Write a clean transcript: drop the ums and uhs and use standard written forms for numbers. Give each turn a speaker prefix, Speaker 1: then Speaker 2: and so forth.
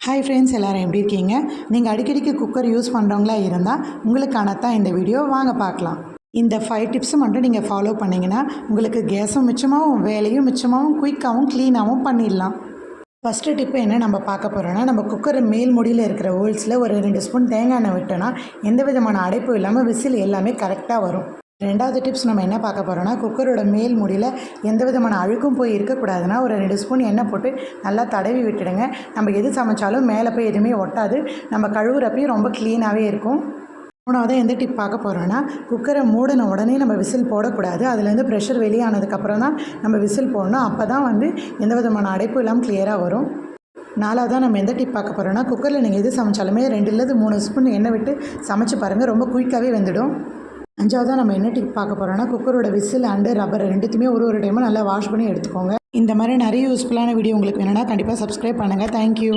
Speaker 1: Hi friends, எல்லோரும் எப்படி இருக்கீங்க? நீங்கள் அடிக்கடிக்கு குக்கர் யூஸ் பண்ணுறவங்களா இருந்தால் உங்களுக்கான தான் இந்த வீடியோ. வாங்க பார்க்கலாம். இந்த 5 டிப்ஸை மட்டும் நீங்கள் ஃபாலோ பண்ணிங்கன்னா உங்களுக்கு கேஸும் மிச்சமாகவும் வேலையும் மிச்சமாகவும் குயிக்காகவும் க்ளீனாகவும் பண்ணிடலாம். ஃபஸ்ட்டு டிப்பு என்ன நம்ம பார்க்க போகிறோன்னா, நம்ம குக்கர் மேல் முடியில் இருக்கிற ஹோல்ஸில் ஒரு 2 ஸ்பூன் தேங்காய் எண்ணெய் விட்டோன்னா எந்த விதமான அடைப்பும் இல்லாமல் விசில் எல்லாமே கரெக்டாக வரும். ரெண்டாவது டிப்ஸ் நம்ம என்ன பார்க்க போகிறோன்னா, குக்கரோட மேல் முடியில் எந்த விதமான அழுக்கும் போய் இருக்கக்கூடாதுன்னா ஒரு 2 ஸ்பூன் எண்ணெய் போட்டு நல்லா தடவி விட்டுடுங்க. நம்ம எது சமைச்சாலும் மேலே போய் எதுவுமே ஒட்டாது. நம்ம கழுவுறப்பையும் ரொம்ப க்ளீனாகவே இருக்கும். மூணாவது எந்த டிப் பார்க்க போகிறோன்னா, குக்கரை மூடின உடனே நம்ம விசில் போடக்கூடாது. அதுலேருந்து ப்ரெஷர் வெளியானதுக்கப்புறம் தான் நம்ம விசில் போடணும். அப்போ தான் எந்த விதமான அடைப்பும் இல்லாமல் கிளியராக வரும். நாலாவதாக நம்ம எந்த டிப் பார்க்க போகிறோன்னா, குக்கரில் நீங்கள் எது சமைச்சாலுமே 2 3 ஸ்பூன் எண்ணெய் விட்டு சமைச்சு பாருங்கள், ரொம்ப குயிக்காகவே வெந்துடும். அஞ்சாவதாக நம்ம என்ன டிப் பார்க்க போகிறோன்னா, குக்கரோட விசில் அண்டு ரப்பர் ரெண்டுத்தையுமே ஒரு டைமும் நல்லா வாஷ் பண்ணி எடுத்துக்கோங்க. இந்த மாதிரி நிறைய யூஸ்ஃபுல்லான வீடியோ உங்களுக்கு வேணும்னா கண்டிப்பாக சப்ஸ்கிரைப் பண்ணுங்கள். தேங்க்யூ.